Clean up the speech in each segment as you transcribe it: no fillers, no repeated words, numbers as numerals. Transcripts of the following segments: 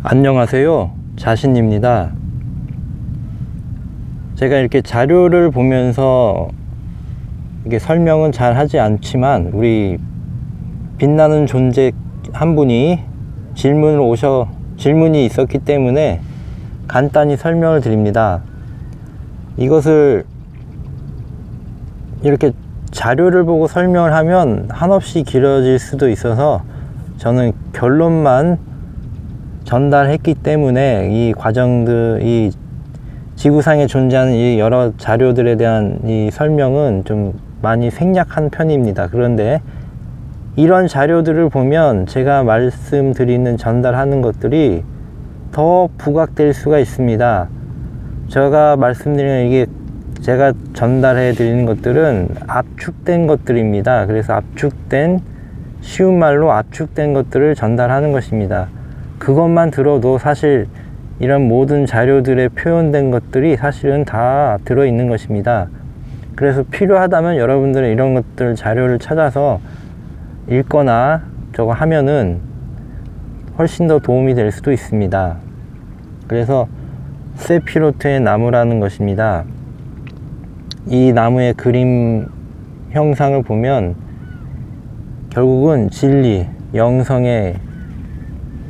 안녕하세요, 자신입니다. 제가 이렇게 자료를 보면서 이게 설명은 잘 하지 않지만 우리 빛나는 존재 한 분이 질문이 있었기 때문에 간단히 설명을 드립니다. 이것을 이렇게 자료를 보고 설명을 하면 한없이 길어질 수도 있어서 저는 결론만 전달했기 때문에 이 과정들, 이 지구상에 존재하는 이 여러 자료들에 대한 이 설명은 좀 많이 생략한 편입니다. 그런데 이런 자료들을 보면 제가 말씀드리는, 전달하는 것들이 더 부각될 수가 있습니다. 제가 말씀드리는 이게 제가 전달해 드리는 것들은 압축된 것들입니다. 그래서 쉬운 말로 압축된 것들을 전달하는 것입니다. 그것만 들어도 사실 이런 모든 자료들에 표현된 것들이 사실은 다 들어있는 것입니다. 그래서 필요하다면 여러분들은 이런 것들 자료를 찾아서 읽거나 저거 하면은 훨씬 더 도움이 될 수도 있습니다. 그래서 세피로트의 나무라는 것입니다. 이 나무의 그림 형상을 보면 결국은 진리, 영성의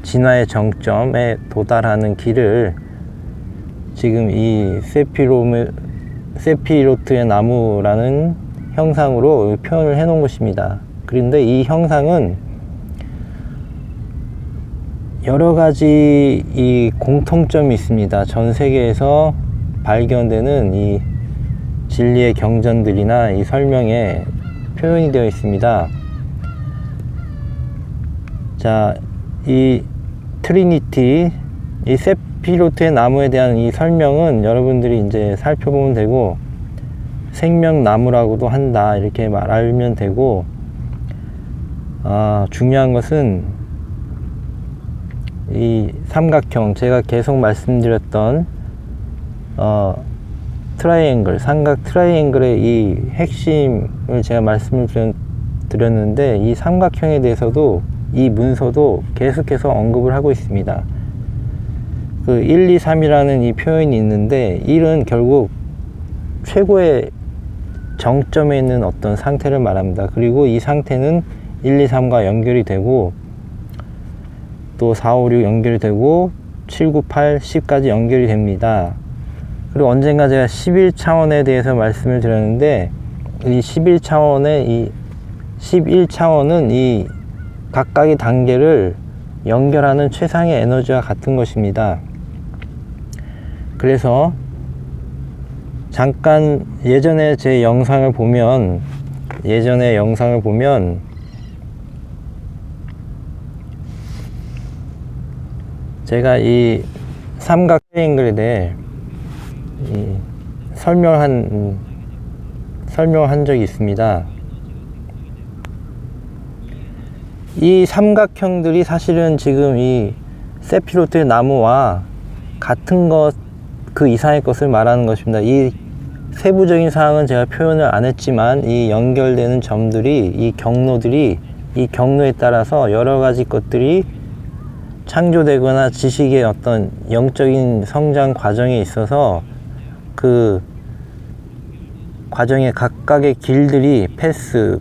진화의 정점에 도달하는 길을 지금 이 세피로트의 나무라는 형상으로 표현을 해 놓은 것입니다. 그런데 이 형상은 여러 가지 이 공통점이 있습니다. 전 세계에서 발견되는 이 진리의 경전들이나 이 설명에 표현이 되어 있습니다. 자, 이 트리니티, 이 세피로트의 나무에 대한 이 설명은 여러분들이 이제 살펴보면 되고, 생명나무라고도 한다 이렇게 알면 되고, 중요한 것은 이 삼각형, 제가 계속 말씀드렸던 트라이앵글, 삼각 트라이앵글의 이 핵심을 제가 말씀을 드렸는데, 이 삼각형에 대해서도 이 문서도 계속해서 언급을 하고 있습니다. 그 1, 2, 3이라는 이 표현이 있는데, 1은 결국 최고의 정점에 있는 어떤 상태를 말합니다. 그리고 이 상태는 1, 2, 3과 연결이 되고, 또 4, 5, 6 연결이 되고, 7, 9, 8, 10까지 연결이 됩니다. 그리고 언젠가 제가 11차원에 대해서 말씀을 드렸는데, 이 11차원은 이 각각의 단계를 연결하는 최상의 에너지와 같은 것입니다. 그래서 잠깐 예전에 제 영상을 보면 제가 이 삼각 트라이앵글에 대해 설명한 적이 있습니다. 이 삼각형들이 사실은 지금 이 세피로트의 나무와 같은 것, 그 이상의 것을 말하는 것입니다. 이 세부적인 사항은 제가 표현을 안 했지만, 이 연결되는 점들이, 이 경로에 따라서 여러 가지 것들이 창조되거나 지식의 어떤 영적인 성장 과정에 있어서 그 과정의 각각의 길들이,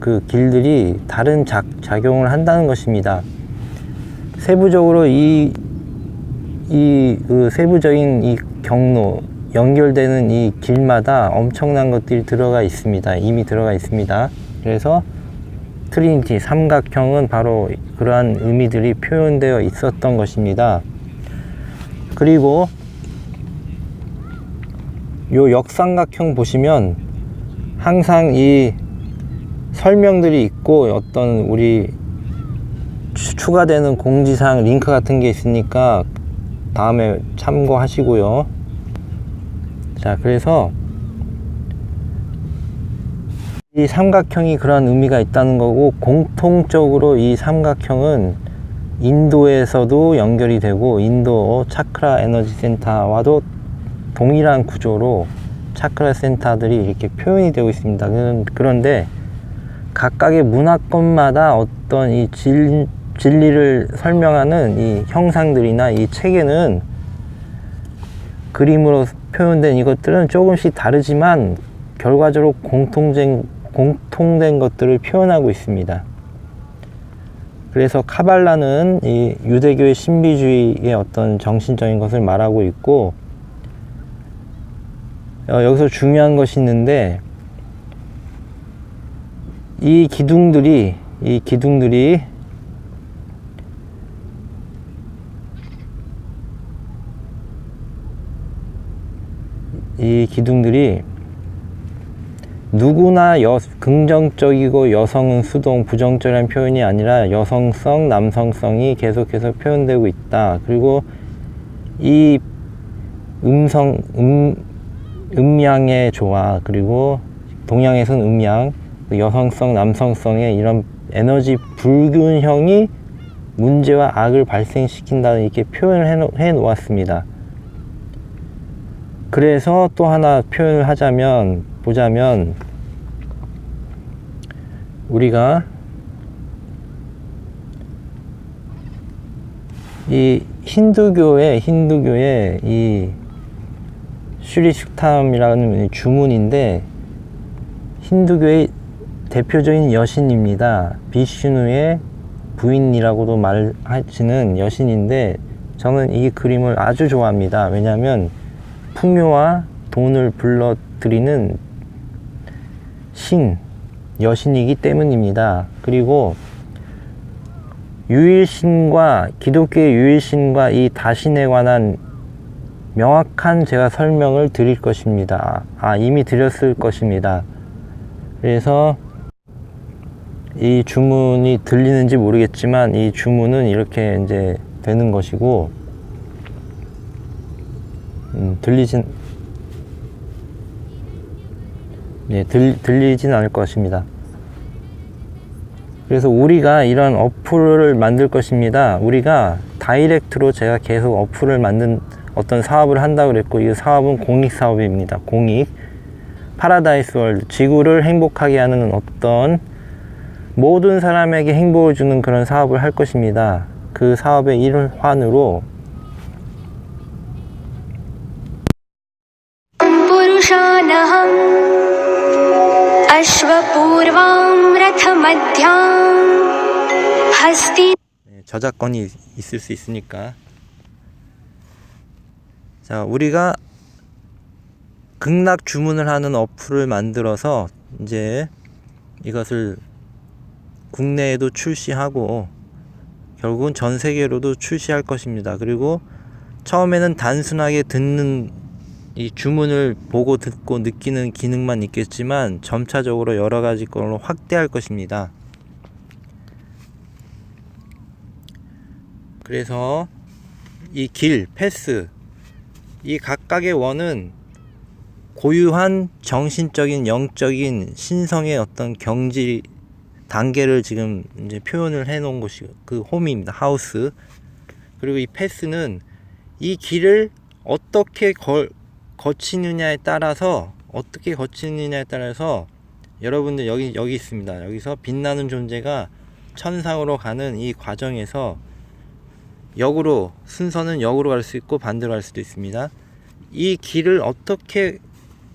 그 길들이 다른 작용을 한다는 것입니다. 세부적으로 그 세부적인 이 경로, 연결되는 이 길마다 엄청난 것들이 이미 들어가 있습니다. 그래서 트리니티, 삼각형은 바로 그러한 의미들이 표현되어 있었던 것입니다. 그리고 요 역삼각형 보시면 항상 이 설명들이 있고, 어떤 우리 추가되는 공지사항, 링크 같은 게 있으니까 다음에 참고하시고요. 자, 그래서 이 삼각형이 그런 의미가 있다는 거고, 공통적으로 이 삼각형은 인도에서도 연결이 되고, 인도 차크라 에너지 센터와도 동일한 구조로 차크라 센터들이 이렇게 표현이 되고 있습니다. 그런데 각각의 문화권마다 어떤 이 진리를 설명하는 이 형상들이나 이 책에는 그림으로 표현된 이것들은 조금씩 다르지만 결과적으로 공통된 것들을 표현하고 있습니다. 그래서 카발라는 이 유대교의 신비주의의 어떤 정신적인 것을 말하고 있고, 여기서 중요한 것이 있는데, 이 기둥들이 누구나 긍정적이고 여성은 수동, 부정적이라는 표현이 아니라 여성성, 남성성이 계속해서 표현되고 있다. 그리고 이 음양의 조화, 그리고 동양에서는 음양, 여성성, 남성성의 이런 에너지 불균형이 문제와 악을 발생시킨다는 이렇게 표현을 해 놓았습니다. 그래서 또 하나 표현을 보자면 우리가 이 힌두교의 이 슈리슈탐이라는 주문인데, 힌두교의 대표적인 여신입니다. 비슈누의 부인이라고도 말하시는 여신인데, 저는 이 그림을 아주 좋아합니다. 왜냐하면 풍요와 돈을 불러들이는 여신이기 때문입니다. 그리고 기독교의 유일신과 이 다신에 관한 명확한 제가 설명을 드릴 것입니다. 이미 드렸을 것입니다. 그래서 이 주문이 들리는지 모르겠지만, 이 주문은 이렇게 이제 되는 것이고, 들리진 않을 것입니다. 그래서 우리가 이런 어플을 만들 것입니다. 우리가 다이렉트로 제가 계속 어플을 만든 어떤 사업을 한다고 그랬고, 이 사업은 공익 사업입니다. 공익. 파라다이스 월드, 지구를 행복하게 하는 어떤 모든 사람에게 행복을 주는 그런 사업을 할 것입니다. 그 사업의 일환으로 저작권이 있을 수 있으니까, 자, 우리가 극락 주문을 하는 어플을 만들어서 이제 이것을 국내에도 출시하고 결국은 전 세계로도 출시할 것입니다. 그리고 처음에는 단순하게 듣는 이 주문을 보고 듣고 느끼는 기능만 있겠지만 점차적으로 여러 가지 걸로 확대할 것입니다. 그래서 이 패스, 이 각각의 원은 고유한 정신적인, 영적인 신성의 어떤 경지 단계를 지금 이제 표현을 해 놓은 곳이 그 홈입니다. 하우스. 그리고 이 패스는 이 길을 어떻게 거치느냐에 따라서 여러분들 여기 있습니다. 여기서 빛나는 존재가 천상으로 가는 이 과정에서 순서는 역으로 갈 수 있고 반대로 갈 수도 있습니다. 이 길을 어떻게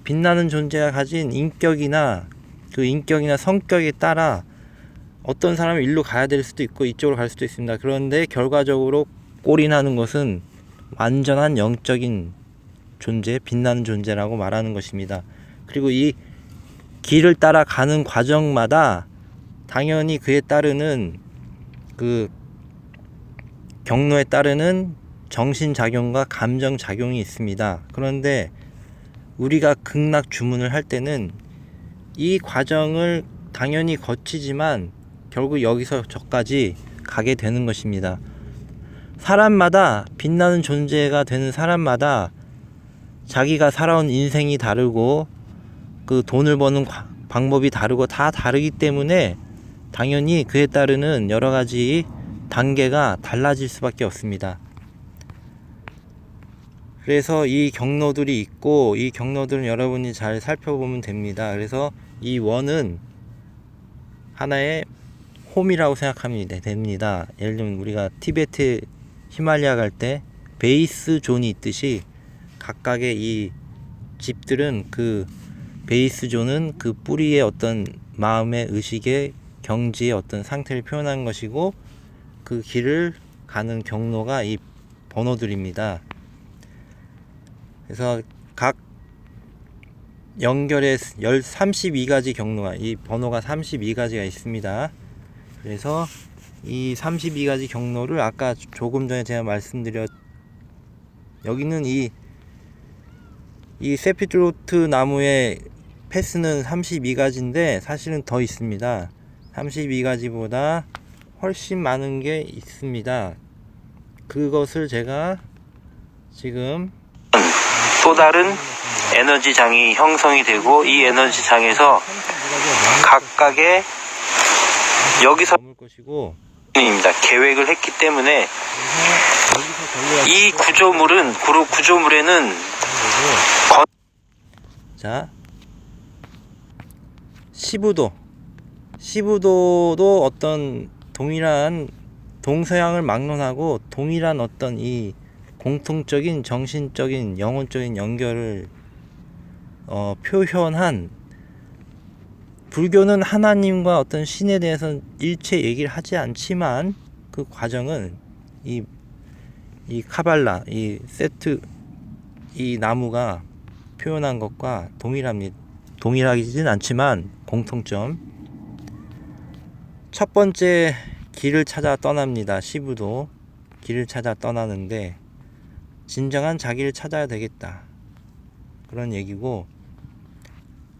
빛나는 존재가 가진 인격이나 성격에 따라 어떤 사람은 일로 가야 될 수도 있고 이쪽으로 갈 수도 있습니다. 그런데 결과적으로 골인하는 것은 완전한 영적인 존재, 빛나는 존재라고 말하는 것입니다. 그리고 이 길을 따라 가는 과정마다 당연히 그에 따르는 그 경로에 따르는 정신작용과 감정작용이 있습니다. 그런데 우리가 극락 주문을 할 때는 이 과정을 당연히 거치지만 결국 여기서 저까지 가게 되는 것입니다. 사람마다, 빛나는 존재가 되는 사람마다 자기가 살아온 인생이 다르고 그 돈을 버는 방법이 다르고 다 다르기 때문에 당연히 그에 따르는 여러 가지 단계가 달라질 수밖에 없습니다. 그래서 이 경로들이 있고 이 경로들은 여러분이 잘 살펴보면 됩니다. 그래서 이 원은 하나의 홈이라고 생각하면 됩니다. 예를 들면 우리가 티베트 히말라야 갈 때 베이스 존이 있듯이 각각의 이 집들은 그 베이스 존은 그 뿌리의 어떤 마음의 의식의 경지의 어떤 상태를 표현하는 것이고, 그 길을 가는 경로가 이 번호들입니다. 그래서 각 연결의 32가지 경로가, 이 번호가 32가지가 있습니다. 그래서 이 32가지 경로를 아까 조금 전에 제가 말씀드렸, 여기는 이 세피로트 나무의 패스는 32가지인데 사실은 더 있습니다. 32가지보다 훨씬 많은 게 있습니다. 그것을 제가 지금 또 다른 에너지 장이 형성이 되고, 이 에너지 장에서 각각의 여기서 것이고 입니다. 계획을 했기 때문에 이 구조물에는 자, 시부도도 어떤 동일한 동서양을 막론하고 동일한 어떤 이 공통적인 정신적인 영혼적인 연결을 표현한, 불교는 하나님과 어떤 신에 대해서 일체 얘기를 하지 않지만 그 과정은 이 카발라, 이 세트, 이 나무가 표현한 것과 동일합니다. 동일하지는 않지만 공통점. 첫 번째 길을 찾아 떠납니다. 시부도 길을 찾아 떠나는데 진정한 자기를 찾아야 되겠다, 그런 얘기고,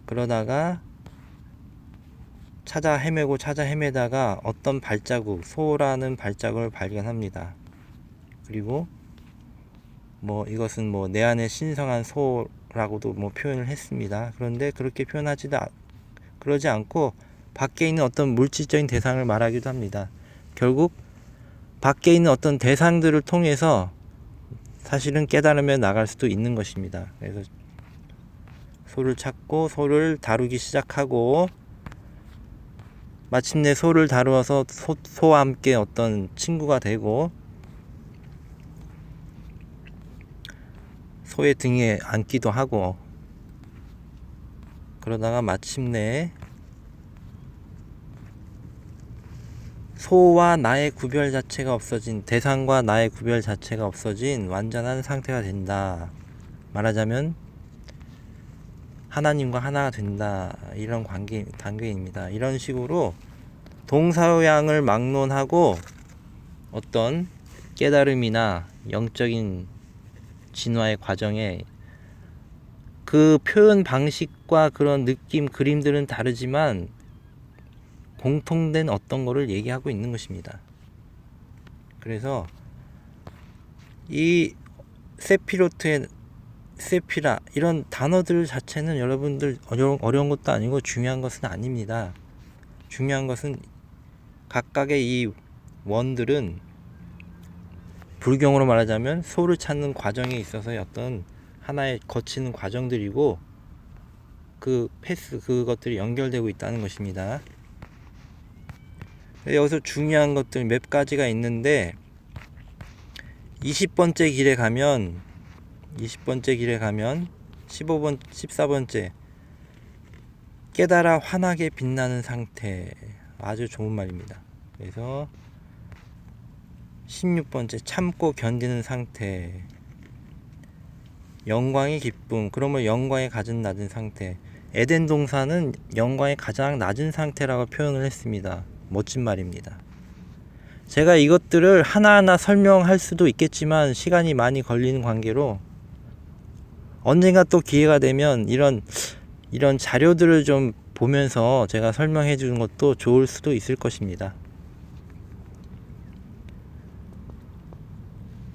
그러다가 찾아 헤매다가 어떤 발자국, 소라는 발자국을 발견합니다. 그리고 이것은 내 안에 신성한 소라고도 표현을 했습니다. 그런데 그렇게 그러지 않고 밖에 있는 어떤 물질적인 대상을 말하기도 합니다. 결국 밖에 있는 어떤 대상들을 통해서 사실은 깨달음에 나갈 수도 있는 것입니다. 그래서 소를 찾고 소를 다루기 시작하고, 마침내 소를 다루어서 소와 함께 어떤 친구가 되고, 소의 등에 앉기도 하고, 그러다가 마침내 소와 나의 구별 자체가 없어진, 대상과 나의 구별 자체가 없어진 완전한 상태가 된다. 말하자면 하나님과 하나가 된다, 이런 단계입니다. 이런 식으로 동서양을 막론하고 어떤 깨달음이나 영적인 진화의 과정에 그 표현 방식과 그런 느낌, 그림들은 다르지만 공통된 어떤 거를 얘기하고 있는 것입니다. 그래서 이 세피로트의 세피라, 이런 단어들 자체는 여러분들 어려운 것도 아니고 중요한 것은 아닙니다. 중요한 것은 각각의 이 원들은 불경으로 말하자면 소를 찾는 과정에 있어서의 어떤 하나의 거치는 과정들이고, 그 그것들이 연결되고 있다는 것입니다. 여기서 중요한 것들 몇 가지가 있는데, 20번째 길에 가면 14번째 깨달아 환하게 빛나는 상태, 아주 좋은 말입니다. 그래서 16번째 참고 견디는 상태, 영광의 기쁨, 그러면 영광의 가장 낮은 상태. 에덴 동산은 영광의 가장 낮은 상태라고 표현을 했습니다. 멋진 말입니다. 제가 이것들을 하나하나 설명할 수도 있겠지만 시간이 많이 걸리는 관계로 언젠가 또 기회가 되면 이런 자료들을 좀 보면서 제가 설명해 주는 것도 좋을 수도 있을 것입니다.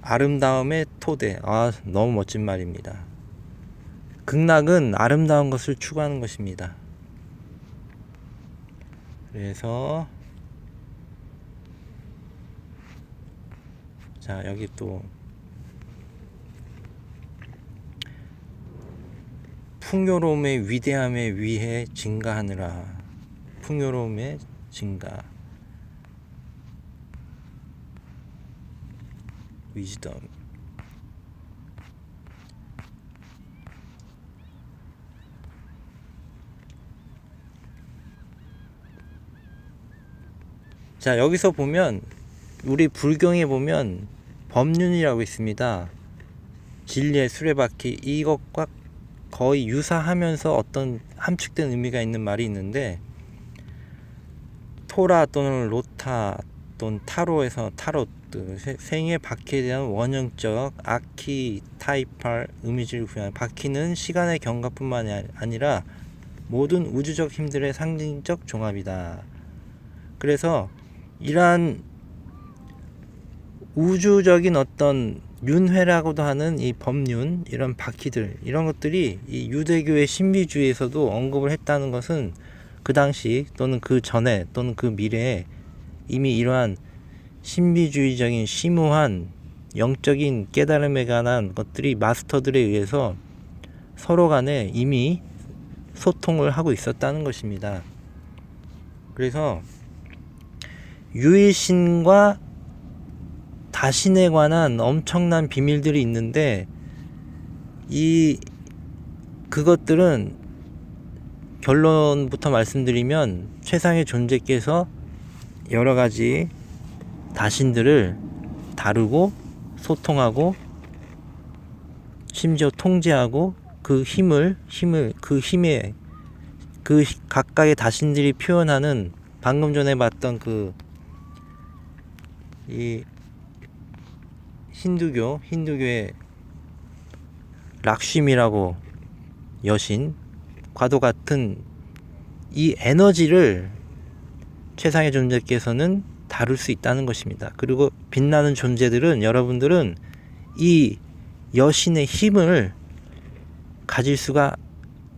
아름다움의 토대, 너무 멋진 말입니다. 극락은 아름다운 것을 추구하는 것입니다. 그래서 자, 여기 또 풍요로움의 위대함에 위해 증가하느라, 풍요로움의 증가. 위즈덤. 자, 여기서 보면 우리 불경에 보면 법륜이라고 있습니다. 진리의 수레바퀴, 이것과 거의 유사하면서 어떤 함축된 의미가 있는 말이 있는데, 토라 또는 로타 또는 타로에서 타로트, 생의 바퀴에 대한 원형적 아키타이팔 이미지를 구현한, 바퀴는 시간의 경과뿐만 아니라 모든 우주적 힘들의 상징적 종합이다. 그래서 이러한 우주적인 어떤 윤회라고도 하는 이 법륜, 이런 바퀴들, 이런 것들이 이 유대교의 신비주의에서도 언급을 했다는 것은 그 당시 또는 그 전에 또는 그 미래에 이미 이러한 신비주의적인 심오한 영적인 깨달음에 관한 것들이 마스터들에 의해서 서로 간에 이미 소통을 하고 있었다는 것입니다. 그래서 유일신과 다신에 관한 엄청난 비밀들이 있는데, 그것들은 결론부터 말씀드리면 최상의 존재께서 여러 가지 다신들을 다루고 소통하고 심지어 통제하고 그 각각의 다신들이 표현하는, 방금 전에 봤던 이 힌두교의 락쉼이라고 여신과도 같은 이 에너지를 최상의 존재께서는 다룰 수 있다는 것입니다. 그리고 빛나는 존재들은, 여러분들은 이 여신의 힘을 가질 수가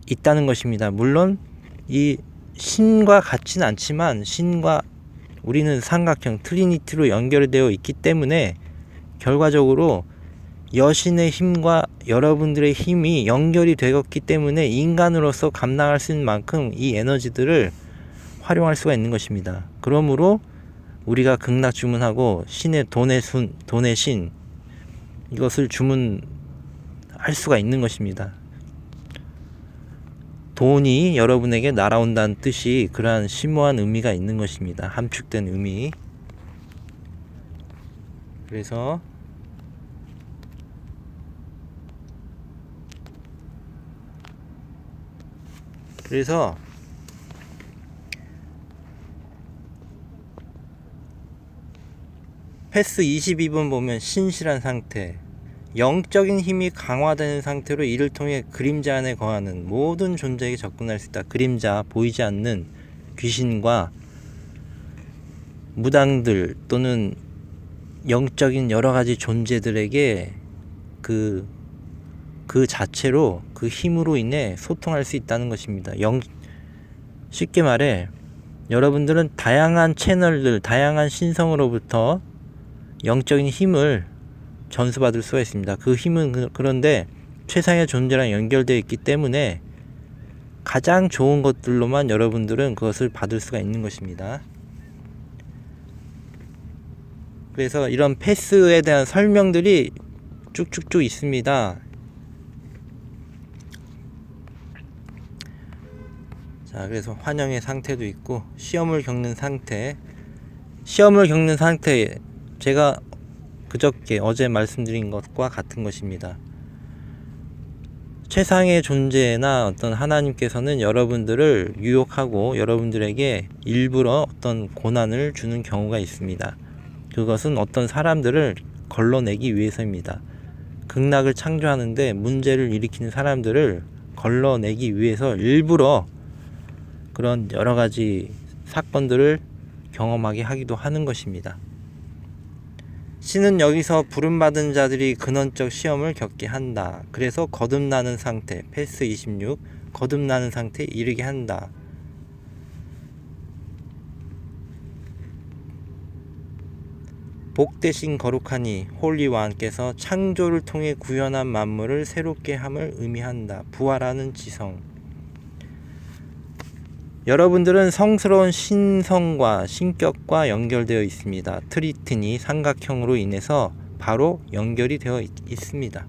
있다는 것입니다. 물론 이 신과 같지는 않지만, 신과 우리는 삼각형 트리니티로 연결되어 있기 때문에 결과적으로 여신의 힘과 여러분들의 힘이 연결이 되었기 때문에 인간으로서 감당할 수 있는 만큼 이 에너지들을 활용할 수가 있는 것입니다. 그러므로 우리가 극락 주문하고 신의 돈의 신, 이것을 주문할 수가 있는 것입니다. 돈이 여러분에게 날아온다는 뜻이 그러한 심오한 의미가 있는 것입니다. 함축된 의미. 그래서 패스 22번 보면 신실한 상태, 영적인 힘이 강화되는 상태로 이를 통해 그림자 안에 거하는 모든 존재에게 접근할 수 있다. 그림자, 보이지 않는 귀신과 무당들 또는 영적인 여러 가지 존재들에게 그 자체로, 그 힘으로 인해 소통할 수 있다는 것입니다. 쉽게 말해 여러분들은 다양한 채널들, 다양한 신성으로부터 영적인 힘을 전수받을 수가 있습니다. 그 힘은 그런데 최상의 존재랑 연결되어 있기 때문에 가장 좋은 것들로만 여러분들은 그것을 받을 수가 있는 것입니다. 그래서 이런 패스에 대한 설명들이 쭉쭉쭉 있습니다. 자, 그래서 환영의 상태도 있고 시험을 겪는 상태, 제가 그저께 어제 말씀드린 것과 같은 것입니다. 최상의 존재나 어떤 하나님께서는 여러분들을 유혹하고 여러분들에게 일부러 어떤 고난을 주는 경우가 있습니다. 그것은 어떤 사람들을 걸러내기 위해서입니다. 극락을 창조하는데 문제를 일으키는 사람들을 걸러내기 위해서 일부러 그런 여러 가지 사건들을 경험하게 하기도 하는 것입니다. 신은 여기서 부름받은 자들이 근원적 시험을 겪게 한다. 그래서 거듭나는 상태, 패스 26, 거듭나는 상태에 이르게 한다. 복되신 거룩하니 홀리와한께서 창조를 통해 구현한 만물을 새롭게 함을 의미한다. 부활하는 지성. 여러분들은 성스러운 신성과 신격과 연결되어 있습니다. 트리트니 삼각형으로 인해서 바로 연결이 되어 있습니다.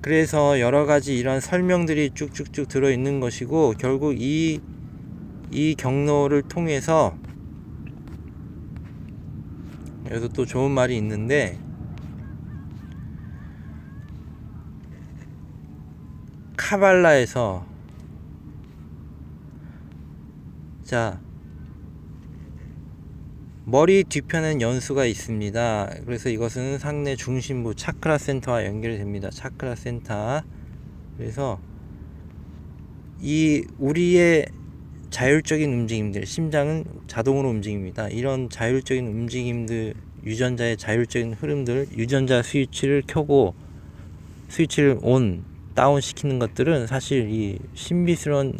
그래서 여러가지 이런 설명들이 쭉쭉쭉 들어있는 것이고, 결국 이 경로를 통해서, 여기서 또 좋은 말이 있는데, 카발라에서, 자, 머리 뒤편엔 연수가 있습니다. 그래서 이것은 상내 중심부 차크라 센터와 연결이 됩니다. 차크라 센터. 그래서 이 우리의 자율적인 움직임들, 심장은 자동으로 움직입니다. 이런 자율적인 움직임들, 유전자의 자율적인 흐름들, 유전자 스위치를 켜고 스위치를 온, 다운 시키는 것들은 사실 이 신비스러운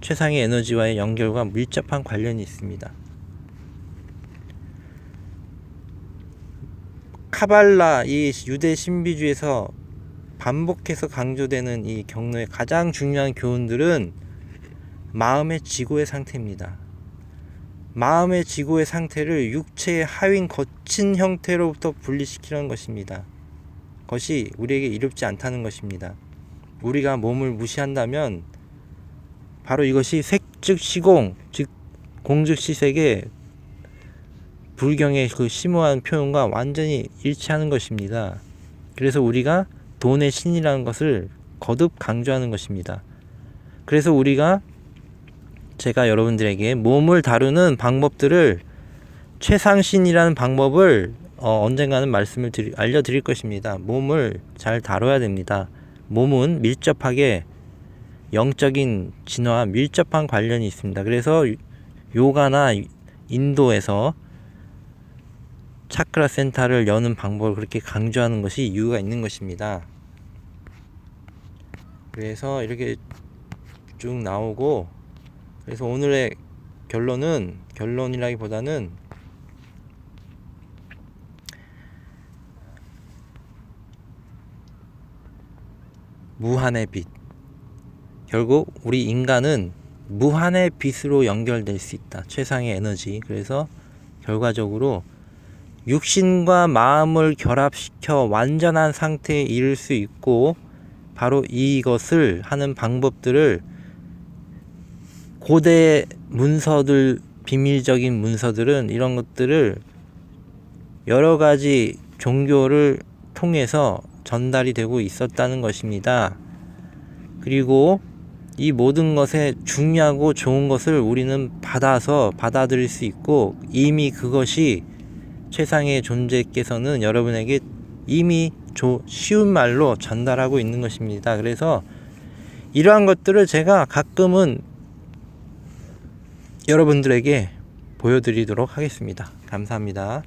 최상의 에너지와의 연결과 밀접한 관련이 있습니다. 카발라, 이 유대 신비주의에서 반복해서 강조되는 이 경로의 가장 중요한 교훈들은 마음의 지고의 상태입니다. 마음의 지고의 상태를 육체의 하윈 거친 형태로부터 분리시키는 것입니다. 그것이 우리에게 이롭지 않다는 것입니다. 우리가 몸을 무시한다면 바로 이것이 색즉 시공, 즉 공즉 시색의 불경의 그 심오한 표현과 완전히 일치하는 것입니다. 그래서 우리가 돈의 신이라는 것을 거듭 강조하는 것입니다. 그래서 제가 여러분들에게 몸을 다루는 방법들을, 최상신이라는 방법을 언젠가는 알려드릴 것입니다. 몸을 잘 다뤄야 됩니다. 몸은 밀접하게 영적인 진화와 밀접한 관련이 있습니다. 그래서 요가나 인도에서 차크라 센터를 여는 방법을 그렇게 강조하는 것이 이유가 있는 것입니다. 그래서 이렇게 쭉 나오고, 그래서 오늘의 결론이라기보다는 무한의 빛. 결국 우리 인간은 무한의 빛으로 연결될 수 있다. 최상의 에너지. 그래서 결과적으로 육신과 마음을 결합시켜 완전한 상태에 이를 수 있고, 바로 이것을 하는 방법들을 고대 문서들, 비밀적인 문서들은 이런 것들을 여러 가지 종교를 통해서 전달이 되고 있었다는 것입니다. 그리고 이 모든 것에 중요하고 좋은 것을 우리는 받아들일 수 있고, 이미 그것이 최상의 존재께서는 여러분에게 이미 쉬운 말로 전달하고 있는 것입니다. 그래서 이러한 것들을 제가 가끔은 여러분들에게 보여드리도록 하겠습니다. 감사합니다.